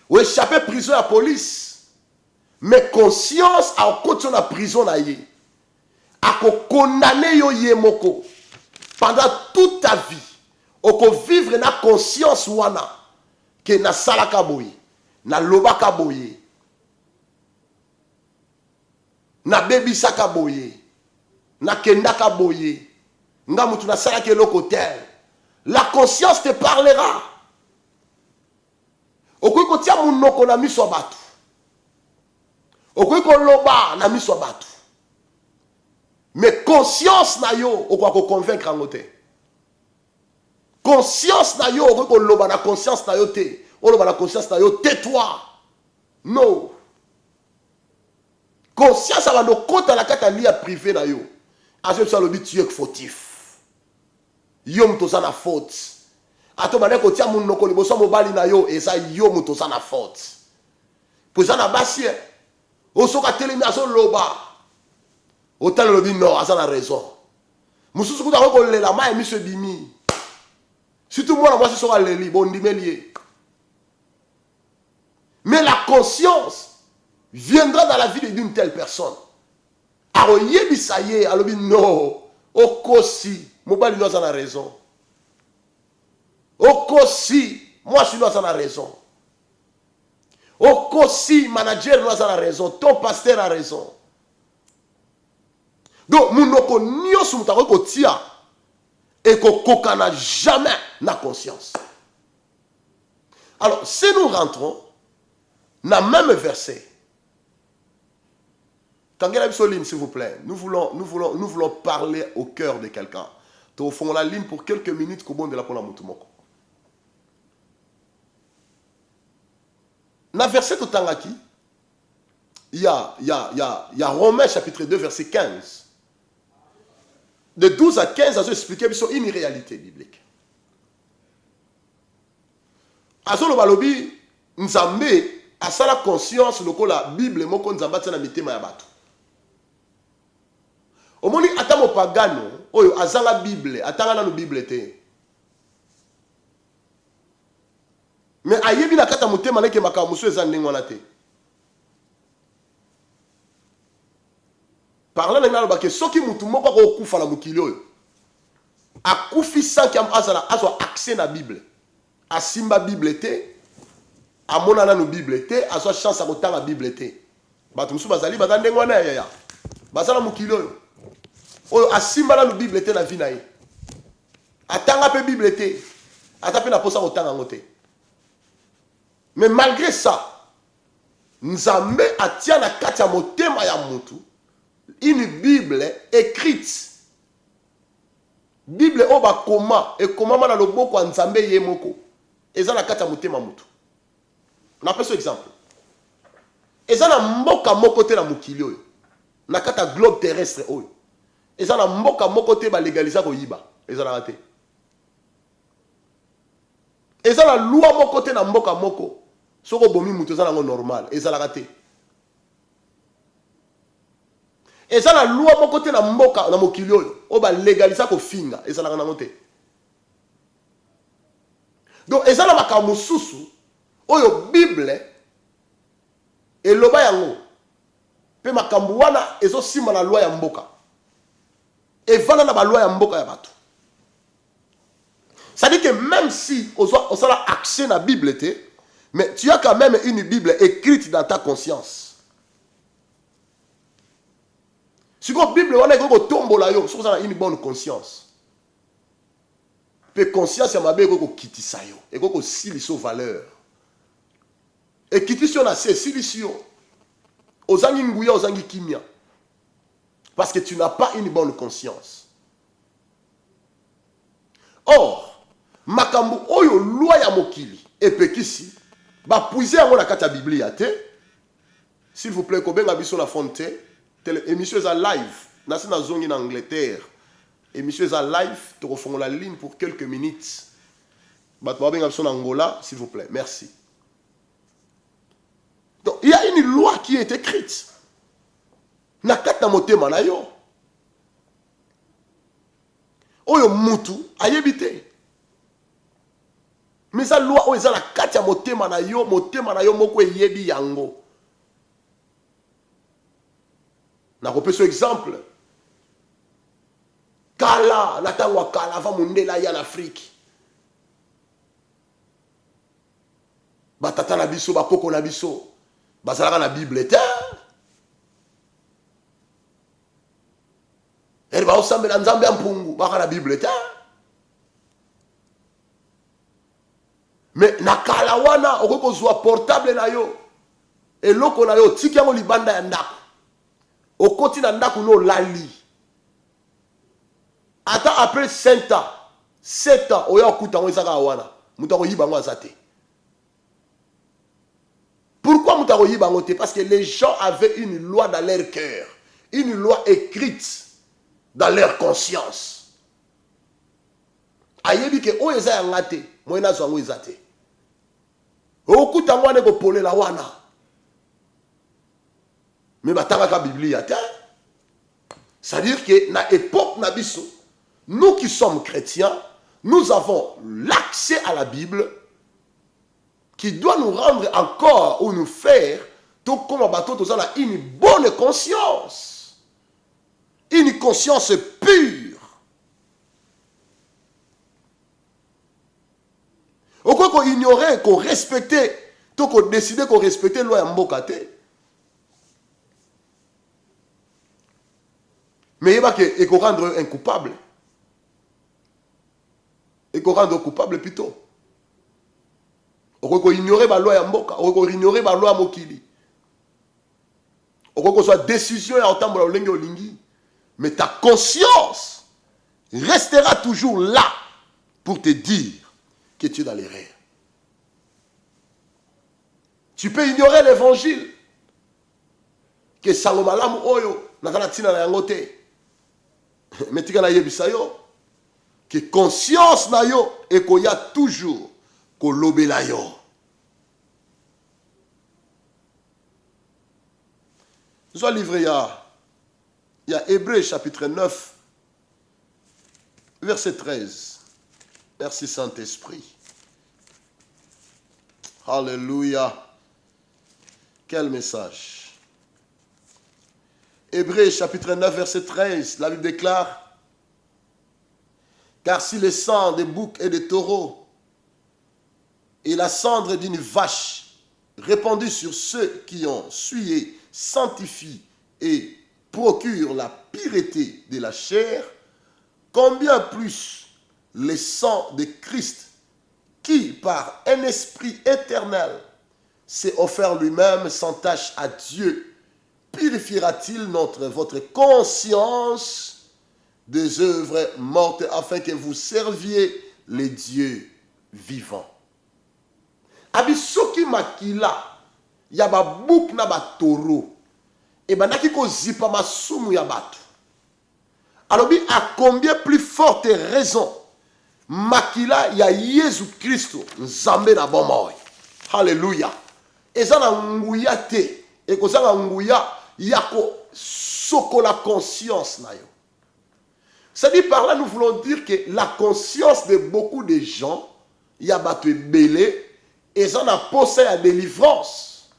Ou échapper prison ya police. Mais conscience a côté son na prison na ye. A ko condamner yo ye moko. Pendant toute ta vie, on peut vivre na conscience wana que na salaka boye, na lobaka boye, na bebisaka boye, na kendaka boye, nga mutu na salaka eloko tel. La conscience te parlera. Okoki kotia munoko na miso batu. Okoki koloba na miso batu. Mais conscience na yo, on va convaincre en côté. conscience na yo ko loba na conscience na yo te o loba na conscience na yo tais-toi non conscience aba no kota na kata lia privé na yo azo ça le but tu es fautif yo mtoza na faute ato bana ko tia mun noko liboso mobali na yo eza yo mtoza na faute poza na basi o soka telemi azo loba o tala le but non aza na raison mususu kuta ko lela ma emi se bimi surtout moi c'est sur leli bon dimelier mais la conscience viendra dans la vie d'une telle personne alors yebisaye alobi non okosi mobali nous a raison okosi moi je suis dans la raison okosi manager nous a raison ton pasteur a raison donc munoko nyosu mutako ko tia et qu'on n'a jamais la conscience. Alors, si nous rentrons dans le même verset, Tangela Bissoline, s'il vous plaît, nous voulons parler au cœur de quelqu'un. Nous faisons la ligne pour quelques minutes qu'au bon de la Pona Moutumoko. Dans le verset de Tangaki, il y a Romains chapitre 2, verset 15. De 12 à 15, à expliquer une réalité biblique. À ce moment-là, nous avons la conscience de la Bible, nous avons la mitema ya bato. Au moment où atamo pagano, oyo azala Bible, atanga na Bible te. Mais ayebi na kata mutema neke makamusu ezandingo na te. Parlant de ça, que ceux qui mutu moko ko kufa la mukili oyo akufi sans qu'il azala azo accès na Bible asimba Bible te amona na no Bible te azo chance à kotanga Bible te batu musu bazali bazande ngwana ya bazala mukili oyo asimba na no Bible te na vie na ye atanga pe Bible te atape na posa kotanga ngote mais malgré ça nzambe atia na kati ya motema ya mutu une Bible écrite. Bible oba koma et comment mana loboko nzambe yemoko. Eza na kata mutema mutu. Na peso exemple. Eza na mboka moko te na mukili oyo. Na kata globe terrestre oyo. Eza na mboka moko te ba legaliser ko yiba. Eza na raté. Eza na loi moko te na mboka moko. Soko bomi mutu eza na normal. Eza la raté. Et ça la loi mon côté na mboka na mokili oyo o ba légaliser ko finga et ça la na monter donc et ça la makambo susu oyo Bible et loba yango pe makambo wana ezo sima na loi ya mboka et vana na ba loi ya mboka ya bato ça dit que même si on a accès na Bible te mais tu as quand même une Bible écrite dans ta conscience. Si la Bible a une bonne conscience, la conscience est kitisa yo, et siliso valeur. Et kitisa na c'est silisio. Ozangi nguya ozangi kimia. Parce que tu n'as pas une bonne conscience. Or, makambu oyo loi ya mokili et pekisi ba puiser yango na kata Biblia te. S'il vous plaît, ko benga biso la fonte. Émission est live. Dans la zone en Angleterre. Émission est live. Tu refais la ligne pour quelques minutes. En Angola, s'il vous plaît. Merci. Donc, il y a une loi qui est écrite. Nakata motema na yo. Oyo mutu ayebite. Mais sa loi oyo la kata motema na yo moko yebi yango. Na repese exemple. Kala, natangwa kala va mundela ya en Afrique. Batata na biso, bakoko na biso. Bazalaka na Bible te. Eri ba osambe na nzambe ampungu, baka na Bible te. Mais na kala wana okoko zwa portable na yo. Eloko na yo tiki yango libanda ya ndako. Okoti na ndako no lali. Ata après 5 ans, 7 ans, oya okuta ngo ezaka wana. Mutako yibango azate. Pourquoi mutako yibango te? Parce que les gens avaient une loi dans leur cœur. Une loi écrite dans leur conscience. Ayebi ke o eza ngate, mo ina zo ngo ezate. Okuta ngo ne ko polela wana. Mais batanga ka Biblia te. C'est-à-dire que na époque na biso, nous qui sommes chrétiens, nous avons l'accès à la Bible qui doit nous rendre encore ou nous faire tout comme bateau tout ça là une bonne conscience. Une conscience pure. Au quoi qu'on ignorait, qu'on respectait, tout qu'on décidait qu'on respectait loi en mbokate. Mais il va que qu'on rendre un coupable. Et qu'on rendre coupable plutôt. On ignorer la loi en mboka, on ignorer la loi mokili. On soit décision en temps de l'engue olingi. Mais ta conscience restera toujours là pour te dire que tu es dans l'erreur. Tu peux ignorer l'évangile. Que Salomalamu oyo nakana tina na yangote. Mais tu kana yebisa yo que conscience na yo et qu'il y a toujours ko lobela yo. Nous sommes livrés il y a Hébreux chapitre 9 verset 13. Merci Saint-Esprit. Alléluia. Quel message. Hébreux chapitre 9 verset 13. La Bible déclare: car si le sang des boucs et des taureaux et la cendre d'une vache répandue sur ceux qui ont sué sanctifie et procure la pureté de la chair, combien plus le sang de Christ, qui par un esprit éternel s'est offert lui-même sans tache à Dieu, purifiera-t-il votre conscience des œuvres mortes afin que vous serviez les dieux vivants. Abisoki makila ya ba bouk na ba toro et banaki ko zipa masumu ya batu. Alors à combien plus forte raison makila ya Yesu Christo nzambe na bomoi. Hallelujah. Eza na nguya te e ko zanga nguya yako sokola conscience na yo. C'est-à-dire par là nous voulons dire que la conscience de beaucoup de gens ya batu belé et ça n'a pas à délivrance.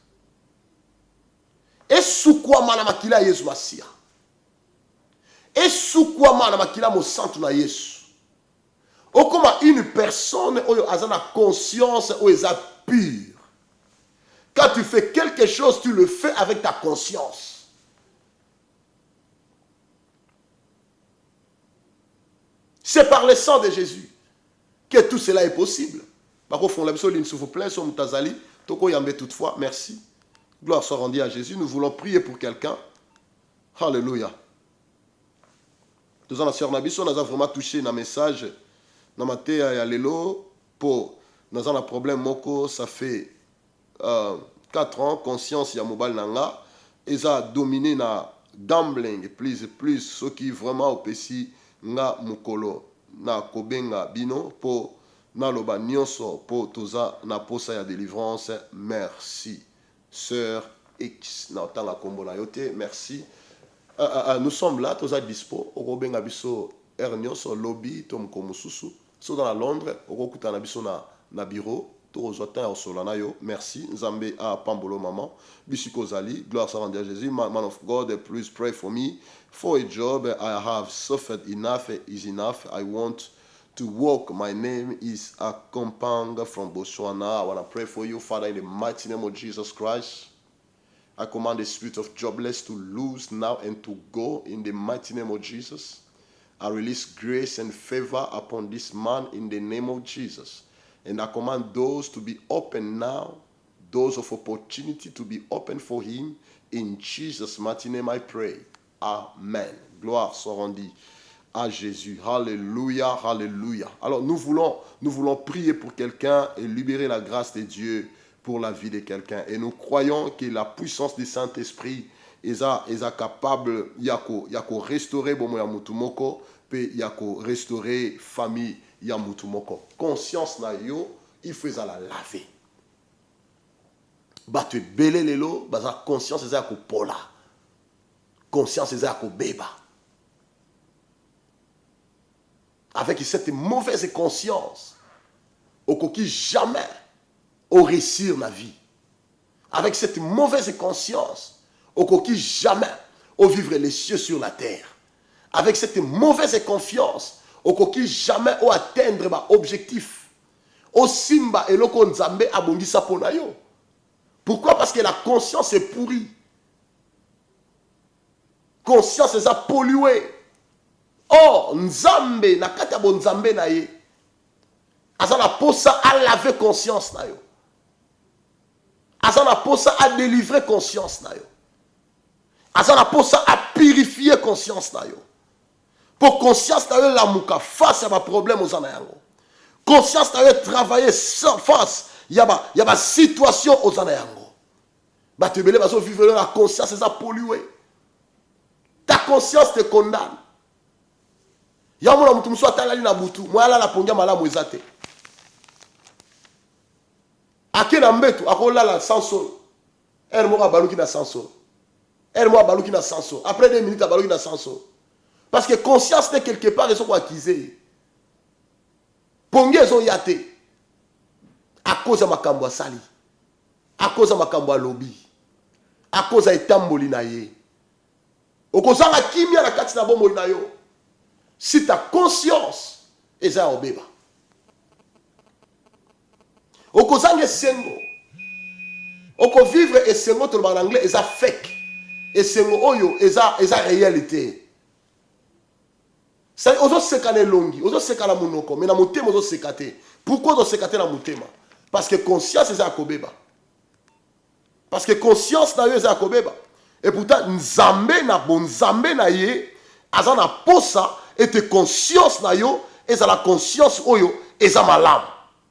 Et sous quoi mana makila Yesu Masia? Et sous quoi mana makila mo santu na Yesu? Ou comme une personne où a la conscience où elle est pure. Quand tu fais quelque chose, tu le fais avec ta conscience. C'est par le sang de Jésus que tout cela est possible. Par contre, on l'a besoin s'il vous plaît, sur Mutazali, Toko Yambe toutefois, merci. Gloire soit rendue à Jésus. Nous voulons prier pour quelqu'un. Alléluia. Nous avons vraiment touché dans le message. Dans ma tête, il y a l'élo. Pour nous avons un problème, moko, ça fait 4 ans, conscience, il y a mobile nanga. Et ça a dominé na gambling, plus, ce qui vraiment au PC, nga mukolo, na kobenga bino, pour na loba nyonso po toza na posa ya délivrance. Merci sœur X na tanga kombo na yote. Merci. Nous sommes là, toza dispo okobenga biso nyonso lobby tom komususu so dans Londres okokuta na biso na bureau to zota o solana yo. Merci nzambe a pambolo maman bisiko zali. Gloire soit rendue à Jésus. Man of God, please pray for me for a job. I have suffered enough is enough. I want to walk. My name is Akompang from Botswana. I want to pray for you, Father, in the mighty name of Jesus Christ. I command the spirit of jobless to loose now and to go in the mighty name of Jesus. I release grace and favor upon this man in the name of Jesus. And I command doors to be open now, doors of opportunity to be open for him. In Jesus' mighty name I pray. Amen. Gloire soit rendue à Jésus. Alléluia, alléluia. Alors nous voulons prier pour quelqu'un et libérer la grâce de Dieu pour la vie de quelqu'un. Et nous croyons que la puissance du Saint-Esprit est capable de restaurer bomo ya mutu moko pe yako restaurer famille ya mutu moko. Conscience na yo, il faut la laver. Bato belé lelo, baza conscience eza ko pola. Conscience eza ko beba. Avec cette mauvaise conscience, au coquille jamais au réussir ma vie. Avec cette mauvaise conscience, au coquille jamais au vivre les cieux sur la terre. Avec cette mauvaise confiance, au coquille jamais au atteindre ma objectif. Au simba et loko nzambe abongisa ponayo. Pourquoi? Parce que la conscience est pourrie. Conscience est polluée. Oh, nzambe, na kati ya bo nzambe na ye. Azana posa à laver conscience na yo. Azana posa à délivrer conscience na yo. Azana posa à purifier conscience na yo. Pour conscience na yo la muka face à ma problème aux anayango. Conscience na yo travailler sans face. Yaba situation aux anayango. Ba te belé baso vivre la conscience est polluée. Ta conscience te condamne. Yamuna mutu muso atalali na butu, mwala la pongia malamu ezate. Ake na mbetu, akola la sanso. Elle m'a baluki na sanso. Elle m'a baluki na sanso. Après 2 minutes, baluki na sanso. Parce que conscience n'est quelque part, ils sont accusés. Pongia ils ont yate. À cause de makambo sali. À cause de makambo lobby. À cause de etamboli na ye. Okozanga kimia na kati na bombo na yo. Si ta conscience est à obéba. Okozanga sengo. Oko vivre et sengo to en anglais est à fake. Et sengo oyo est à réalité. Ça ozo sekane longi, ozo sekana munoko, mais na mutema ozo sekate. Pourquoi ozo sekate na mutema? Parce que conscience est à kobeba. Parce que conscience na yo est à kobeba. Et pourtant nzambe na bon nzambe na ye azana posa et te conscience na yo et la conscience oyo et ça malam.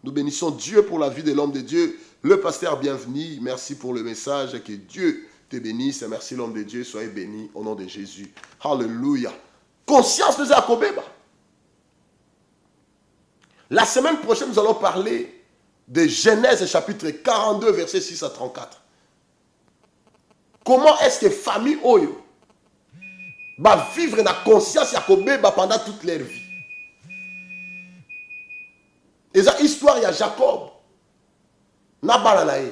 Nous bénissons Dieu pour la vie de l'homme de Dieu. Le pasteur bienvenu, merci pour le message, que Dieu te bénisse. Merci l'homme de Dieu, soyez béni au nom de Jésus. Alléluia. Conscience de Zakobeba. La semaine prochaine, nous allons parler de Genèse chapitre 42, versets 6 à 34. Comment est-ce que famille Oyo va vivre dans la conscience Yakobeba pendant toute leur vie? Et ça, histoire, il y a Jacob. Nabala nae.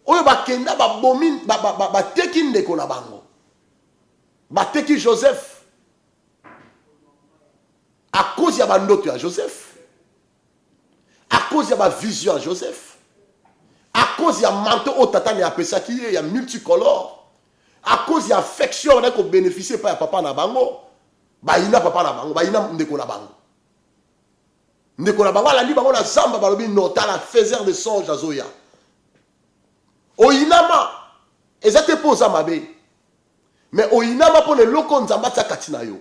Oyo bakenda babomin bateki ndeko na bango. Bateki Joseph. À cause ya bandoto ya Joseph. À cause ya ba vision ya Joseph. À cause ya manteau au tatane ya pesa qui est multicolore. À cause ya affection on a ko bénéficier pas ya papa na bango. Ba ina papa na bango, ba ina ndeko na bango. Ndeko na bango alandi bango na zamba balobi nota la faiseur de songe azoya. Oinama ezate poza mabe. Mais oinama pour le loko nzamba katina yo.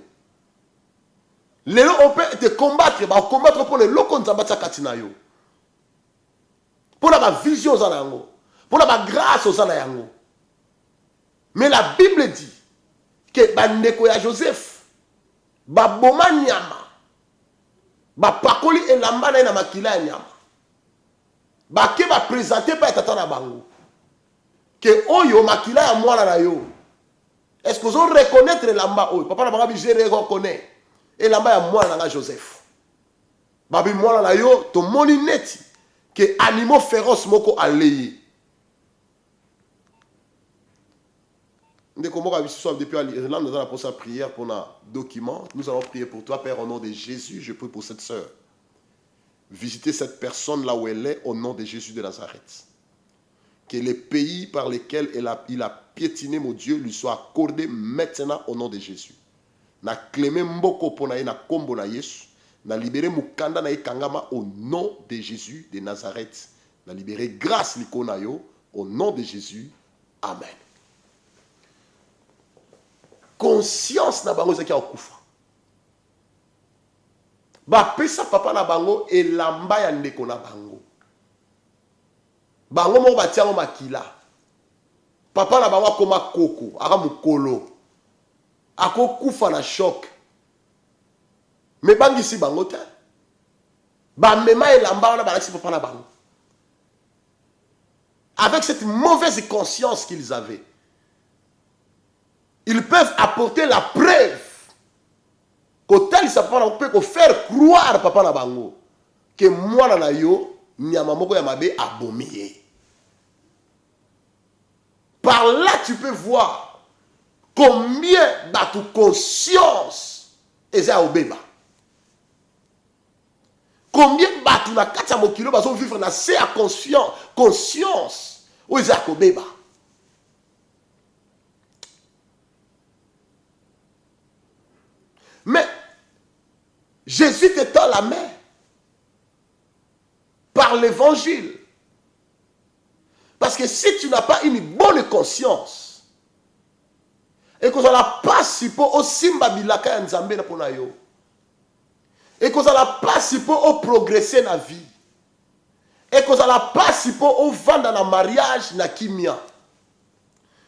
Lelo on peut te combattre, ba combattre pour le loko nzamba katina yo. Pour la vision aux anango, pour la grâce aux anayango. Mais la Bible dit que bandeko ya Joseph ba boma nyama. Ba pakoli elamba na makila ya nyama. Ba ke ba présenter pa tata na bango. Que oyo makila ya mwana na yo. Est-ce que vous reconnaître elamba oyo? Papa na bango bi je reconnais. Elamba ya mwana na Joseph. Ba bi mwana na yo to moni neti que animaux féroces moko aleye. Depuis l'Irlande, nous allons pour sa prière pour un document. Nous allons prier pour toi, Père, au nom de Jésus. Je prie pour cette sœur. Visitez cette personne là où elle est, au nom de Jésus de Nazareth. Que les pays par lesquels il a piétiné, mon Dieu, lui soient accordés maintenant au nom de Jésus. Na clémé mboko ponaye na kombo na Yesu. Na libéré mukanda na kangama au nom de Jésus de Nazareth. Na libéré grâce likonayo au nom de Jésus. Amen. conscience na bango ezaki akufa. Bapesa papa na bango elamba ya ndeko na bango. Bango moko batiango makila. Papa na bango akoma koko, aka mukolo. Ako kufa na choc. Me bangisi bango te. Ba mema elamba wana balakisi papa na bango. Avec cette mauvaise conscience qu'ils avaient, ils peuvent apporter la preuve qu'autel ça peut faire croire papa na bango que moi na yo nyama moko ya mabe abomié. Par là tu peux voir combien de ta conscience est à obéba. Combien de batu na kati ya mokilo bazo vivre na se à conscience ou est à obéba. Mais Jésus te tend la main par l'évangile. Parce que si tu n'as pas une bonne conscience, et que ça n'a pas si peu au simba bilaka ya nzambe na pona yo, et que ça n'a pas si peu au progresser na vie, et que ça n'a pas si peu au vendre na mariage na kimia,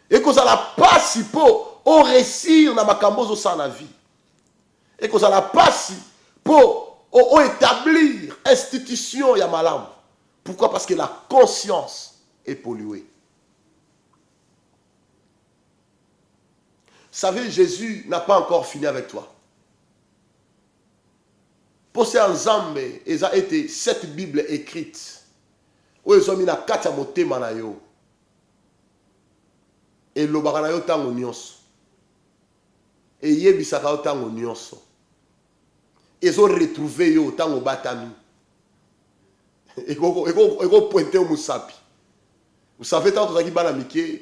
et que ça n'a pas si peu au réussir na makambozo sa na vie, et que ça n'a pas si pour établir institution ya malam. Pourquoi? Parce que la conscience est polluée. Vous savez, Jésus n'a pas encore fini avec toi. Pour ces ensemble, il a été cette Bible écrite où ils ont mis la carte à monter manayo et le baranayo tango nyonso et yebisaka tango nyonso. Ils ont retrouvé yo tango batami. Et go pointer au musapi. Vous savez tant que bana mike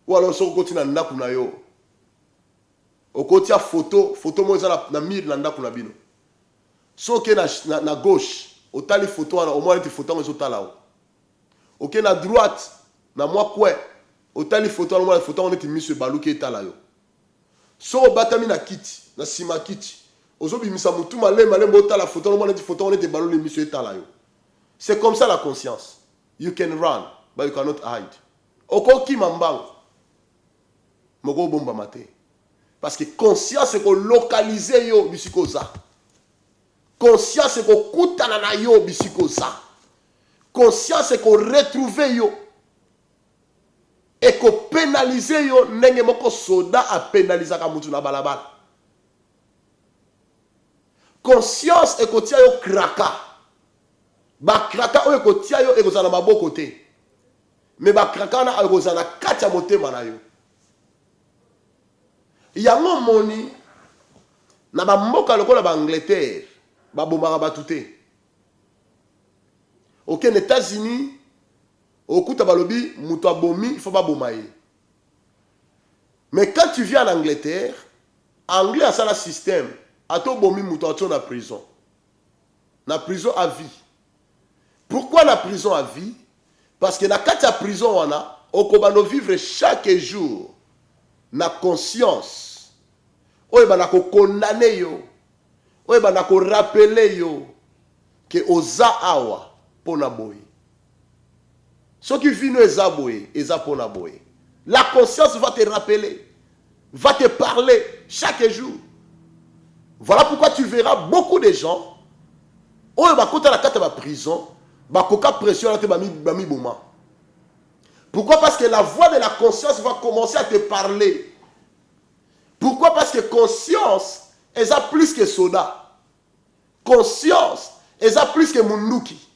ou alors so continue na ndaku na yo. Okotia photo moza na mire na ndaku na bino. So ke na gauche, otali photo wana au moins les photos ngo tala o. OK na droite, na moi kwe, otali photo au moins les photos on est mis sur baluki etala yo. So batami na kiti, na sima kiti. Ozobimisa mutu malema bota la photo on est photo on est balu les monsieur etala yo. C'est comme ça la conscience. You can run, but you cannot hide. Okoki mambang. Moko bomba mate. Parce que conscience c'est qu'on localise yo bisikoza. Conscience c'est qu'on kutana na yo bisikoza. Conscience c'est qu'on retrouve yo. Et qu'on pénalise yo nenge moko soda a pénaliser ka mutu na balabala. Conscience et qu'on tia yo kraka. Ba kraka oyo ko tia yo ekozana maboko te. Mais ba kraka na ekozana kati ya motema na yo. Yango moni na ba mboka lokola ba Angleterre ba bombaka batu te. OK, aux États-Unis okuta balobi muto abomi il faut ba bomaye. Mais quand tu viens en Angleterre, anglais a ça la système, ato bomi muto ato na prison. Na prison à vie. Pourquoi la prison à vie? Parce que na kati ya prison wana okobano vivre chaque jour na conscience. Oye bana ko condamner yo. Oye bana ko rappeler yo que oza awa pona boy. Ce qui vient eza boy, eza pona boy. La conscience va te rappeler, va te parler chaque jour. Voilà pourquoi tu verras beaucoup de gens oye bakota na kati ya prison. Bakoka pression te bami boma. Pourquoi? Parce que la voix de la conscience va commencer à te parler. Pourquoi? Parce que conscience, elle a plus que soda. Conscience, elle a plus que munduki.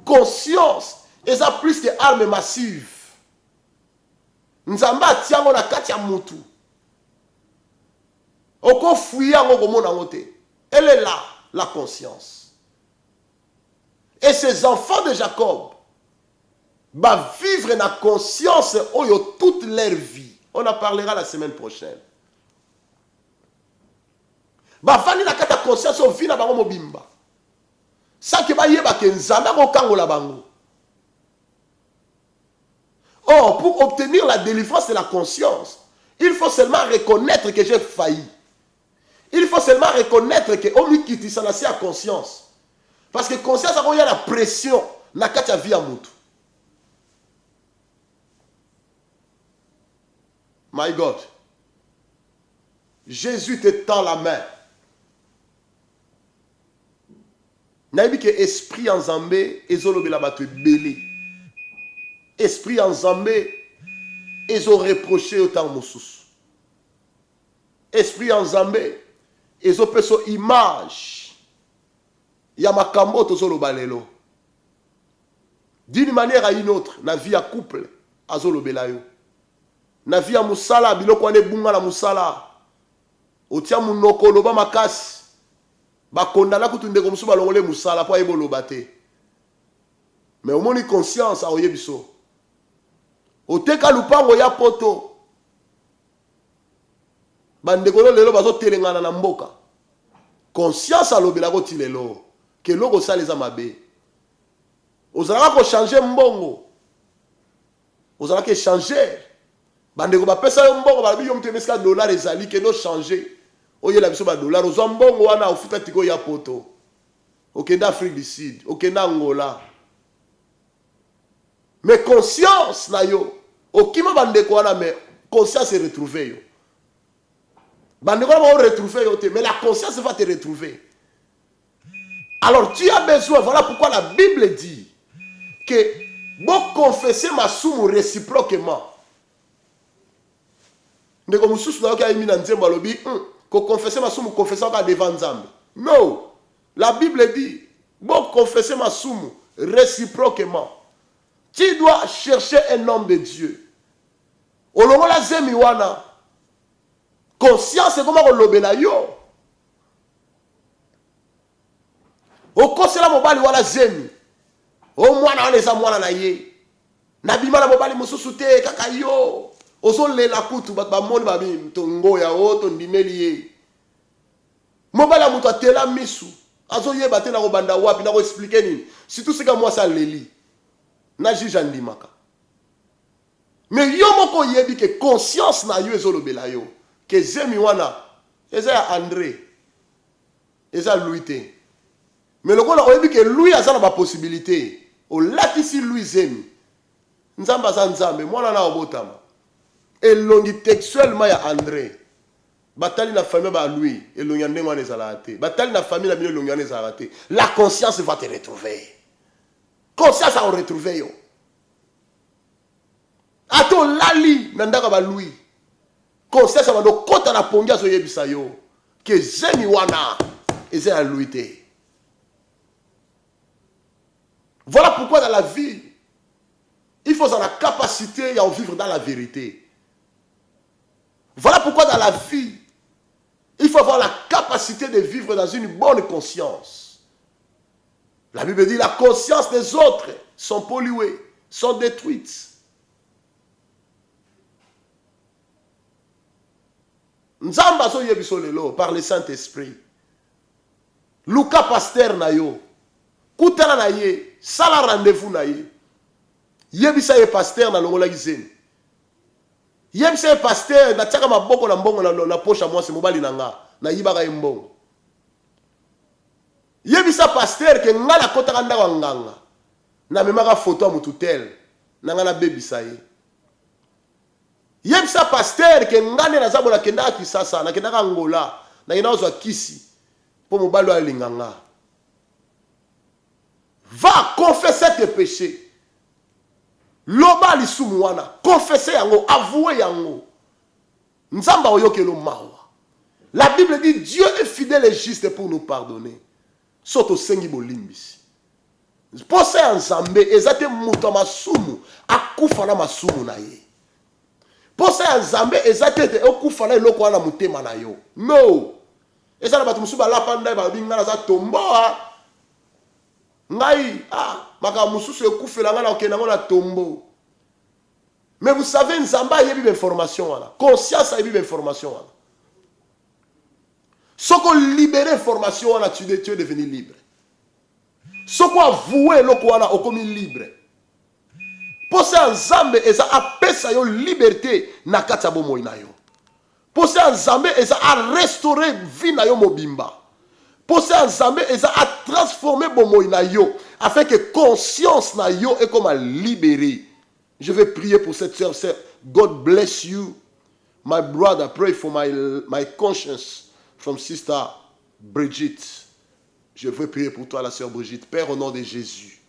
Conscience, elle a plus que armes massives. Nzamba tiango na kati ya mutu. Oko fuya ngo komona ngote. Elle est là, la conscience. Et ces enfants de Jacob vont vivre dans la conscience toute leur vie. On en parlera la semaine prochaine. Bah vani na kata conscience au vie na bango mobimba. Ça que ba yeba ke nzambe ko kangola bango. Or pour obtenir la délivrance de la conscience, Il faut seulement reconnaître que j'ai failli. Il faut seulement reconnaître que Omikiti ça n'a pas conscience. Parce que conscience il y a la pression na kati ya vie ya mutu. My God. Jésus te tend la main. Naïbi que esprit en Zambé ezolobela bato belé. Esprit en Zambé ezo reproché autant mosusu. Esprit en Zambé ezo peso image ya makambo tozoloba lelo. D'une manière à une autre, na vie à couple azolobela yo. Na vie à musala biloko ane bunga na musala. Otia munoko loba makasi. Bakondana kutunde komsu balongole musala po ayebo loba te. Mais omoni conscience a oyebiso. Oteka lupango ya poto. Bandekolo lelo bazo telengana na mboka. Conscience alobela ko ti lelo ke loko saleza mabe. Ozalaka ko changer mbongo. Ozalaka ke changer. Bandeko ba pesa yo mbongo ba bi yo mtemeska dollar ezali ke no changer. Oye la biso ba dollar ozo mbongo wana ofuta tiko ya poto. Okenda Afrique du Sud, okenda Angola. Mais conscience na yo, okima bandeko wana mais conscience se retrouver yo. Bandeko va retrouver yo te, mais la conscience va te retrouver. Alors tu as besoin, voilà pourquoi la Bible dit que bon confesser ma somme réciproquement. Ndeko mususu na yo ka imi na nzembo alobi, ko confesser ma somme confesser ka devant Nzambe. Non. La Bible dit, bon confesser ma somme réciproquement. Tu dois chercher un homme de Dieu. Olongo la zemi wana. Conscience c'est comment on lobela yo. Okosela mobali wala zemi. O mwana wana eza mwana na ye. Na bima na mobali mususu te kaka yo. Ozo lela kutu ba moni ba bi tongo ya oto ndimeli ye. Mobali mutu atela misu. Azo yeba te na ko banda wapi na ko expliquer nini. Surtout c'est que moi ça leli. Na juge andimaka. Mais yo moko yebi ke conscience na yo ezolobela yo. Que zemi wana eza André. Eza Louis te. Mais le kola oyebi ke Louis azana ba possibilité. O latisi Louis zemi. Nzamba za nzambe mwana na obotama. Elongi textuellement ya André. Batali na famille ba Louis elongi ndenge wana ezala te. Batali na famille na bino elongi wana ezala te. La conscience va te retrouver. Conscience a retrouver yo. Ato lali nandaka ba Louis. Conscience va do kota na pongia so yebisa yo. Que zemi wana eza ya Louis te. Voilà pourquoi dans la vie il faut avoir la capacité à vivre dans la vérité. Voilà pourquoi dans la vie il faut avoir la capacité de vivre dans une bonne conscience. La Bible dit la conscience des autres sont polluées, sont détruites. Nzamba so yebiso lelo par le Saint-Esprit. Luka pasteur na yo. Kutana na ye, sala rendez-vous na ye. Yebisa ye pasteur na longola gizeni. Yebisa ye pasteur na tchaka maboko na mbongo na poche moi se mobali nanga na yibaka mbongo. Yebisa pasteur ke ngala kota kanda wa nganga. Na memaka photo mutu tel nanga na bebisa ye. Yebisa pasteur ke ngane na zabo na kenda Kisasa na kenda Angola na kenda ozwa kisi po mobali wa linganga. Va confesser tes péchés. Loba lisumu wana, confesser yango, avouer yango. Nzamba oyokelo mawa. La Bible dit Dieu est fidèle et juste pour nous pardonner. Soto sengi bolimbisi. Pose nzambe ezate muto masumu akufa na masumu na ye. Pose nzambe ezate okufa na eloko wana mutema na yo. No. Ezala batu musuba lapanda ba bingana za tomboa. Ngai, maka mususu ekufela ngana okenda ngona tombo. Mais vous savez, Nzamba yebi l'information wana. Conscience yebi l'information wana. Soko libérer l'information wana, tu es devenu libre. Soko avouer loko wana okomi libre. Pose Nzambe eza apesa yo liberté na kati ya bomoi na yo. Posé en Zambé, et ça a restauré vie na yo mobimba. Posé en Zambé, et ça a transformé bomo na yo, afin que conscience na yo est comme à libérer. Je vais prier pour cette sœur. God bless you, my brother. Pray for my conscience from Sister Brigitte. Je veux prier pour toi, la sœur Brigitte. Père, au nom de Jésus,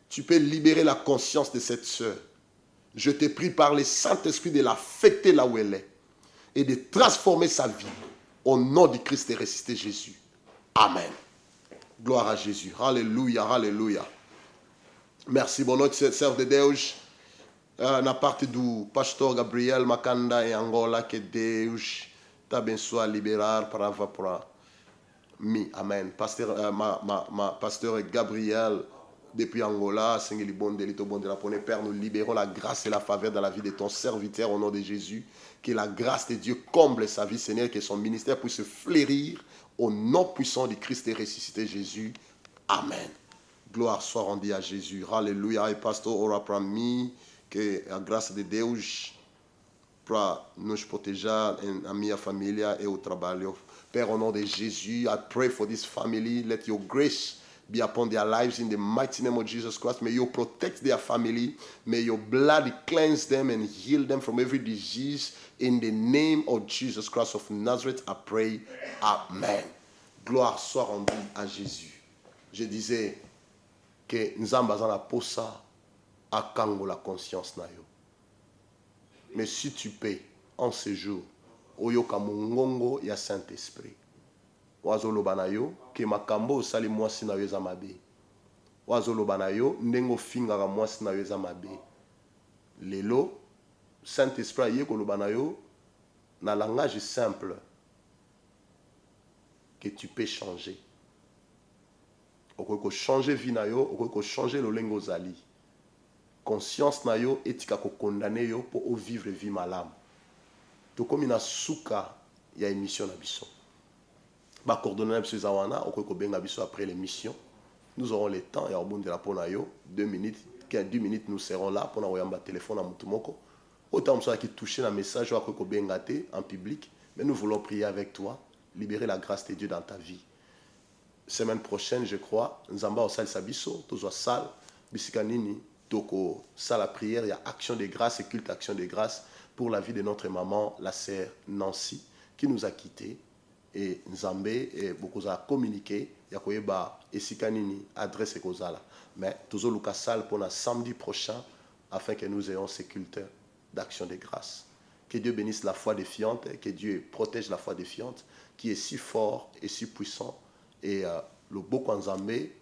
tu peux libérer la conscience de cette sœur. Je te prie par le Saint-Esprit de l'affecter là où elle est et de transformer sa vie. Au nom du Christ et ressuscité Jésus. Amen. Gloire à Jésus. Alléluia, alléluia. Merci, bon notre serve de Deus. Na parte do pastor Gabriel Makanda em Angola, que Deus te abençoe a liberar palavra para mim. Amen. Pasteur, pasteur Gabriel, depuis Angola, Seigneur, bon délito, bon de la poney. Père, nous libérons la grâce et la faveur dans la vie de ton serviteur au nom de Jésus. Que la grâce de Dieu comble sa vie, Seigneur, que son ministère puisse se fleurir au nom puissant du Christ et ressuscité Jésus. Amen. Gloire soit rendue à Jésus. Alléluia. Et pasteur, ora para mim. Que a graça de Deus para nos proteger, a minha família e o trabalho. Père, au nom de Jésus, I pray for this family. Let your grace be upon their lives in the mighty name of Jesus Christ. May you protect their family. May your blood cleanse them and heal them from every disease. In the name of Jesus Christ of Nazareth, I pray. Amen. Gloire soit rendue à Jésus. Je disais que nous avons la posa à Kango la conscience na yo. Mais si tu peux en ce jour, oyoka mongongo ya Saint-Esprit. Wazoloba na yo ke makambo osali mwasi na yo eza mabe. Wazoloba na yo ndengo fingaka mwasi na yo eza mabe. Lelo Saint-Esprit aye koloba na yo na langage simple que tu peux changer. Okoko changer vie na yo, okoko changer lolengo zali. Conscience na yo etika ko condamner yo pour vivre vie malamu. To comme na suka ya émission na biso. Ba coordonner biso zawana okoko benga biso après l'émission. Nous aurons le temps ya obonde la pona yo 2 minutes, 10 minutes nous serons là pour na oyamba téléphone na mutumoko. Autant ça qui toucher la message okoko benga te en public, mais nous voulons prier avec toi, libérer la grâce de Dieu dans ta vie. Semaine prochaine, je crois, nzamba au sal sabiso, tozo sal bisika nini. Donc, ça, la prière, il y a action de grâce et culte action de grâce pour la vie de notre maman, la sœur Nancy, qui nous a quittés. Et Nzambé, et beaucoup a communiqué, il y a quoi et Sikanini, adresse et Kozala. Mais, toujours le Kassal pour le samedi prochain, afin que nous ayons ces cultes d'action de grâce. Que Dieu bénisse la foi défiante, que Dieu protège la foi défiante, qui est si fort et si puissant. Et le Boko Nzambé,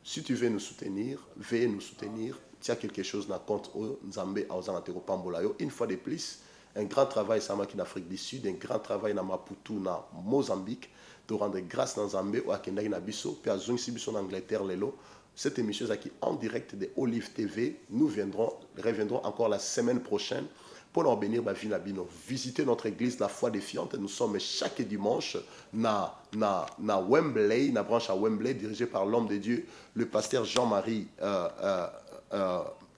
si tu veux nous soutenir, veuillez nous soutenir. Tu as quelque chose dans compte Nzambé une fois de plus, un grand travail en Afrique du Sud, un grand travail dans Maputo, dans Mozambique, de rendre grâce dans Nzambé ou à Kenda Inabiso, puis à Zunsibiso en Angleterre lelo. Cette émission est en direct de Olive TV. Nous reviendrons encore la semaine prochaine pour nous bénir ma vie Nabino. Visitez notre église La Foi Défiante. Nous sommes chaque dimanche na Wembley, na branche à Wembley, dirigée par l'homme de Dieu, le pasteur Jean-Marie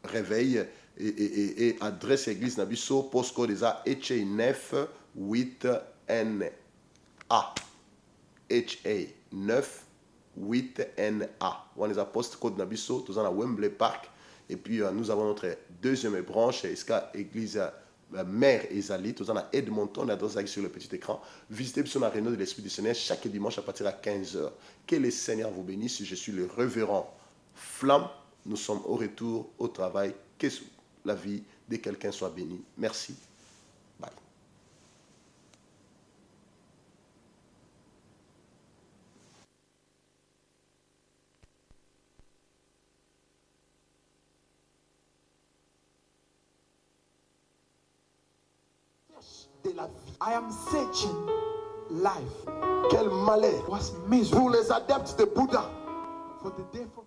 Réveil et adresse église Nabiso, postcode des A HA 98NA. HA 98NA. On les a postcode Nabiso, tous à Wembley Park. Et puis nous avons notre deuxième branche, église Mère Ezali, tous en Edmonton, l'adresse sur le petit écran. Visitez sur la réunion de l'Esprit du Seigneur chaque dimanche à partir de 15h. Que le Seigneur vous bénisse. Je suis le révérend Flamme. Nous sommes au retour au travail. Que la vie de quelqu'un soit bénie. Merci. Bye. De la vie. I am searching life. Quel malheur Was miserable pour les adeptes de Bouddha. for the day from